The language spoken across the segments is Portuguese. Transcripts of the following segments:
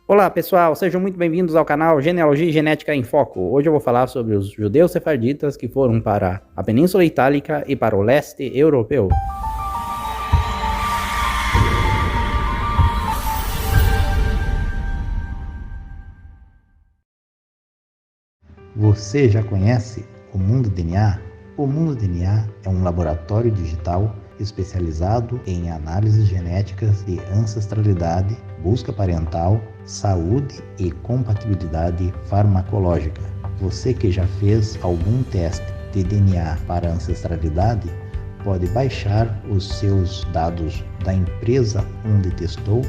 Olá pessoal, sejam muito bem-vindos ao canal Genealogia e Genética em Foco. Hoje eu vou falar sobre os judeus sefarditas que foram para a Península Itálica e para o leste europeu. Você já conhece o Mundo DNA? O Mundo DNA é um laboratório digital especializado em análises genéticas de ancestralidade, busca parental, saúde e compatibilidade farmacológica. Você que já fez algum teste de DNA para ancestralidade pode baixar os seus dados da empresa onde testou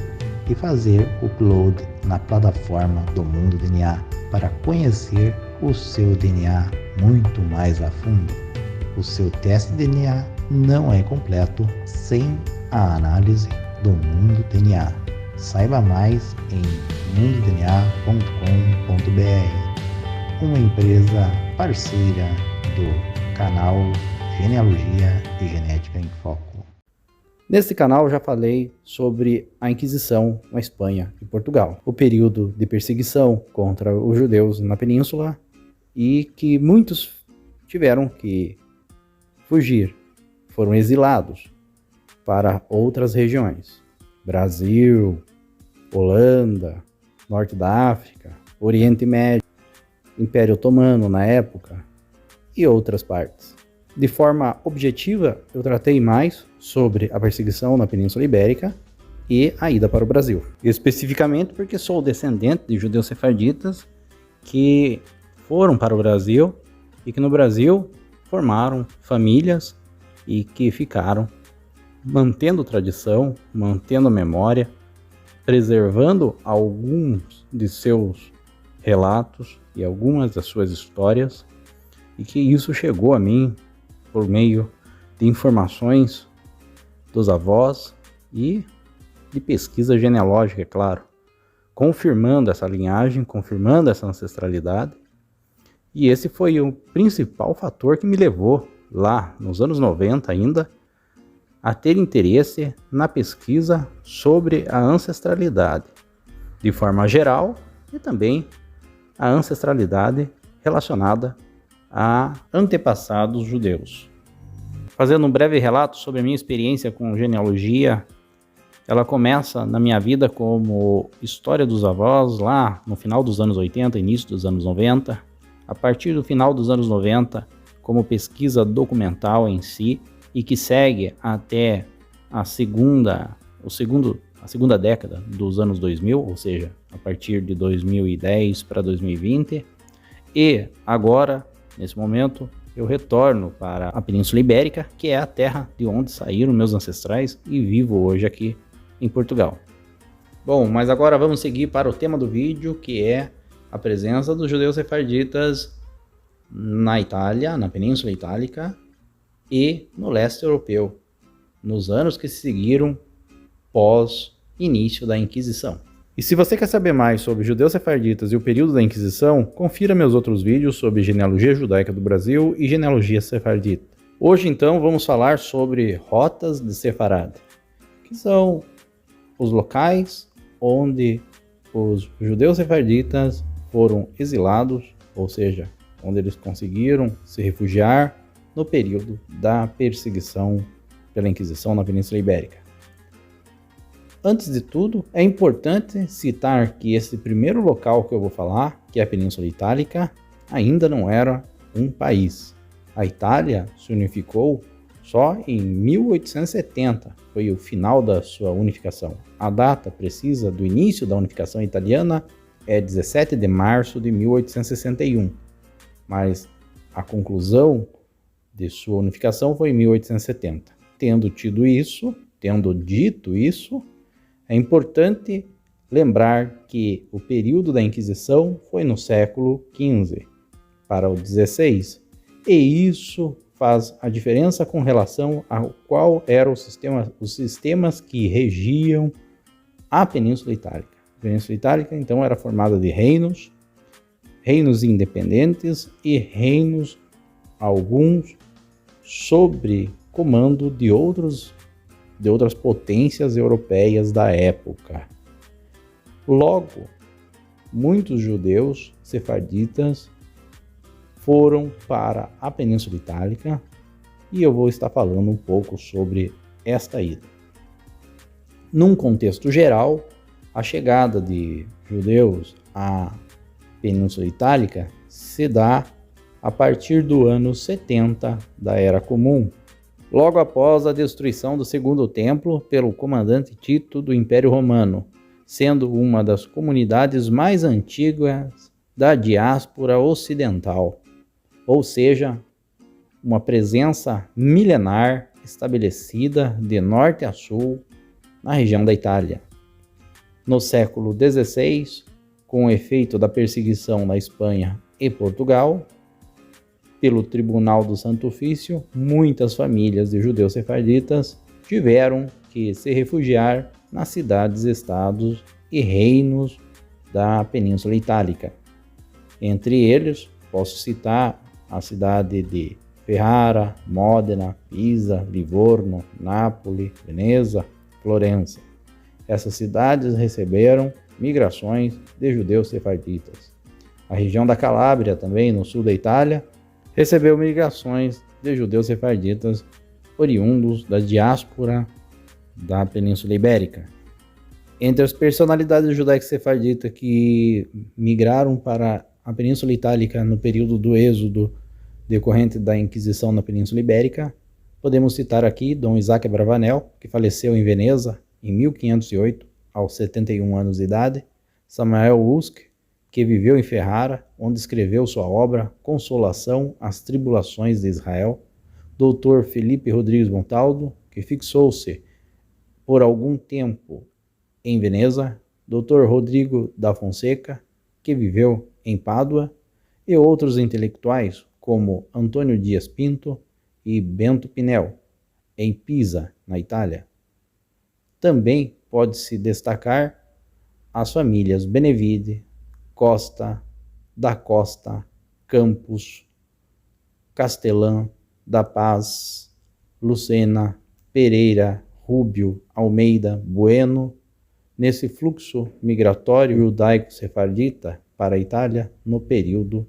e fazer o upload na plataforma do Mundo DNA para conhecer o seu DNA muito mais a fundo. O seu teste de DNA não é completo sem a análise do Mundo DNA. Saiba mais em mundodna.com.br, uma empresa parceira do canal Genealogia e Genética em Foco. Neste canal eu já falei sobre a Inquisição na Espanha e Portugal, o período de perseguição contra os judeus na península e que muitos tiveram que fugir, foram exilados para outras regiões, Brasil, Holanda, Norte da África, Oriente Médio, Império Otomano na época e outras partes. De forma objetiva, eu tratei mais sobre a perseguição na Península Ibérica e a ida para o Brasil. Especificamente porque sou descendente de judeus sefarditas que foram para o Brasil e que no Brasil formaram famílias e que ficaram mantendo tradição, mantendo memória, preservando alguns de seus relatos e algumas das suas histórias, e que isso chegou a mim por meio de informações dos avós e de pesquisa genealógica, é claro, confirmando essa linhagem, confirmando essa ancestralidade. E esse foi o principal fator que me levou, lá nos anos 90 ainda, a ter interesse na pesquisa sobre a ancestralidade, de forma geral, e também a ancestralidade relacionada a antepassados judeus. Fazendo um breve relato sobre a minha experiência com genealogia, ela começa na minha vida como história dos avós, lá no final dos anos 80, início dos anos 90, a partir do final dos anos 90, como pesquisa documental em si, e que segue até a segunda década dos anos 2000, ou seja, a partir de 2010 para 2020, e agora, nesse momento, eu retorno para a Península Ibérica, que é a terra de onde saíram meus ancestrais, e vivo hoje aqui em Portugal. Bom, mas agora vamos seguir para o tema do vídeo, que é a presença dos judeus sefarditas na Itália, na Península Itálica e no leste europeu, nos anos que se seguiram pós início da Inquisição. E se você quer saber mais sobre judeus sefarditas e o período da Inquisição, confira meus outros vídeos sobre genealogia judaica do Brasil e genealogia sefardita. Hoje então vamos falar sobre rotas de Sefarad, que são os locais onde os judeus sefarditas foram exilados, ou seja, onde eles conseguiram se refugiar no período da perseguição pela Inquisição na Península Ibérica. Antes de tudo, é importante citar que esse primeiro local que eu vou falar, que é a Península Itálica, ainda não era um país. A Itália se unificou só em 1870, foi o final da sua unificação. A data precisa do início da unificação italiana é 17 de março de 1861, mas a conclusão de sua unificação foi em 1870. Tendo dito isso, é importante lembrar que o período da Inquisição foi no século XV para o XVI, e isso faz a diferença com relação ao qual eram os sistemas que regiam a Península Itálica. A Península Itálica, então, era formada de reinos independentes e reinos, alguns, sob comando de outras potências europeias da época. Logo, muitos judeus sefarditas foram para a Península Itálica e eu vou estar falando um pouco sobre esta ida. Num contexto geral, a chegada de judeus à Península Itálica se dá a partir do ano 70 da Era Comum, logo após a destruição do Segundo Templo pelo comandante Tito do Império Romano, sendo uma das comunidades mais antigas da diáspora ocidental, ou seja, uma presença milenar estabelecida de norte a sul na região da Itália. No século XVI, com o efeito da perseguição na Espanha e Portugal, pelo Tribunal do Santo Ofício, muitas famílias de judeus sefarditas tiveram que se refugiar nas cidades-estados e reinos da Península Itálica. Entre eles, posso citar a cidade de Ferrara, Módena, Pisa, Livorno, Nápoles, Veneza, Florença. Essas cidades receberam migrações de judeus sefarditas. A região da Calábria, também no sul da Itália, recebeu migrações de judeus sefarditas oriundos da diáspora da Península Ibérica. Entre as personalidades judaicas sefarditas que migraram para a Península Itálica no período do êxodo decorrente da Inquisição na Península Ibérica, podemos citar aqui Dom Isaac Abravanel, que faleceu em Veneza em 1508, aos 71 anos de idade, Samuel Husk, que viveu em Ferrara, onde escreveu sua obra Consolação às Tribulações de Israel, Dr. Felipe Rodrigues Montaldo, que fixou-se por algum tempo em Veneza, Dr. Rodrigo da Fonseca, que viveu em Pádua, e outros intelectuais como Antônio Dias Pinto e Bento Pinel, em Pisa, na Itália. Também pode-se destacar as famílias Benevide, Costa, da Costa, Campos, Castelã, da Paz, Lucena, Pereira, Rúbio, Almeida, Bueno, nesse fluxo migratório judaico-sefardita para a Itália no período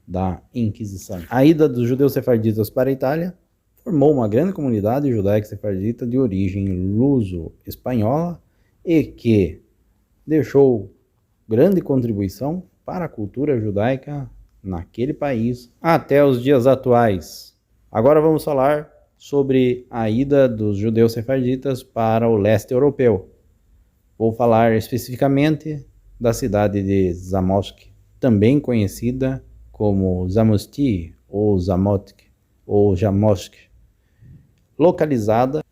da Inquisição. A ida dos judeus sefarditas para a Itália formou uma grande comunidade judaico-sefardita de origem luso-espanhola e que deixou grande contribuição para a cultura judaica naquele país até os dias atuais. Agora vamos falar sobre a ida dos judeus sefarditas para o leste europeu. Vou falar especificamente da cidade de Zamość, também conhecida como Zamości ou Zamość ou Zamość, localizada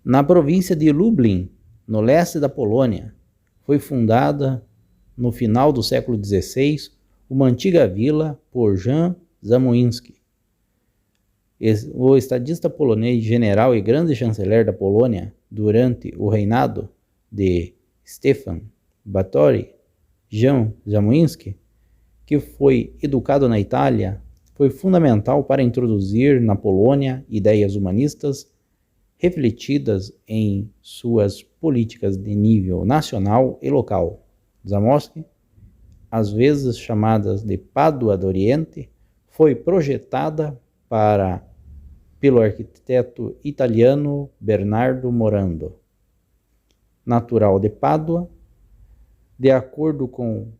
na província de Lublin, no leste da Polônia. Foi fundada no final do século XVI uma antiga vila por Jan Zamoyski. O estadista polonês, general e grande chanceler da Polônia durante o reinado de Stefan Batory, Jan Zamoyski, que foi educado na Itália, foi fundamental para introduzir na Polônia ideias humanistas refletidas em suas políticas de nível nacional e local. Zamość, às vezes chamadas de Pádua do Oriente, foi projetada pelo arquiteto italiano Bernardo Morando. Natural de Pádua, de acordo com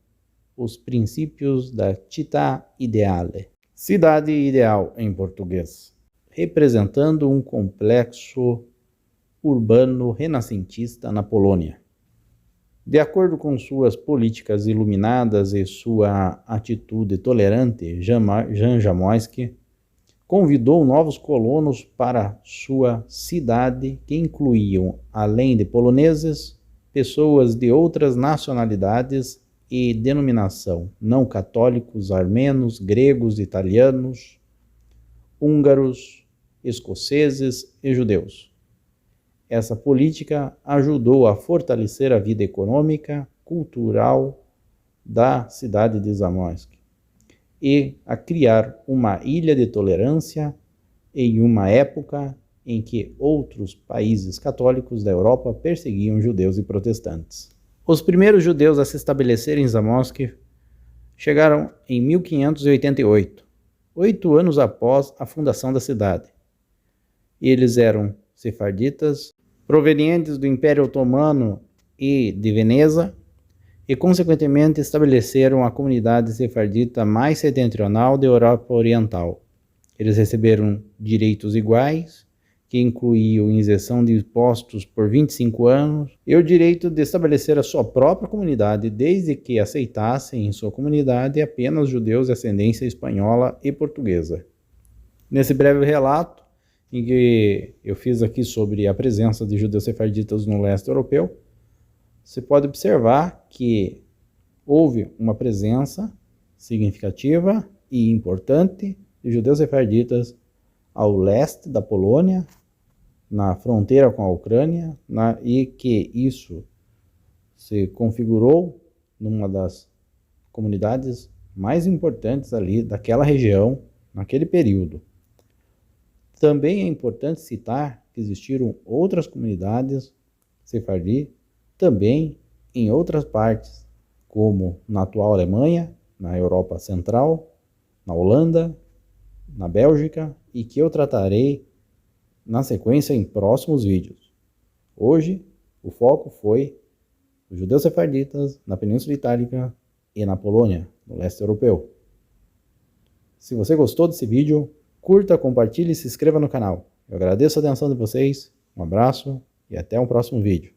os princípios da Città Ideale, cidade ideal em português, representando um complexo urbano renascentista na Polônia. De acordo com suas políticas iluminadas e sua atitude tolerante, Jan Zamoyski convidou novos colonos para sua cidade, que incluíam, além de poloneses, pessoas de outras nacionalidades e denominação, não católicos, armenos, gregos, italianos, húngaros, escoceses e judeus. Essa política ajudou a fortalecer a vida econômica, cultural da cidade de Zamość e a criar uma ilha de tolerância em uma época em que outros países católicos da Europa perseguiam judeus e protestantes. Os primeiros judeus a se estabelecerem em Zamość chegaram em 1588, 8 anos após a fundação da cidade. Eles eram sefarditas, provenientes do Império Otomano e de Veneza, e consequentemente estabeleceram a comunidade sefardita mais setentrional da Europa Oriental. Eles receberam direitos iguais, que incluíam isenção de impostos por 25 anos e o direito de estabelecer a sua própria comunidade, desde que aceitassem em sua comunidade apenas judeus de ascendência espanhola e portuguesa. Nesse breve relato, em que eu fiz aqui sobre a presença de judeus sefarditas no leste europeu, você pode observar que houve uma presença significativa e importante de judeus sefarditas ao leste da Polônia, na fronteira com a Ucrânia, e que isso se configurou numa das comunidades mais importantes ali daquela região, naquele período. Também é importante citar que existiram outras comunidades sefardi também em outras partes, como na atual Alemanha, na Europa Central, na Holanda, na Bélgica, e que eu tratarei na sequência em próximos vídeos. Hoje, o foco foi os judeus sefarditas na Península Itálica e na Polônia, no leste europeu. Se você gostou desse vídeo, curta, compartilhe e se inscreva no canal. Eu agradeço a atenção de vocês, um abraço e até um próximo vídeo.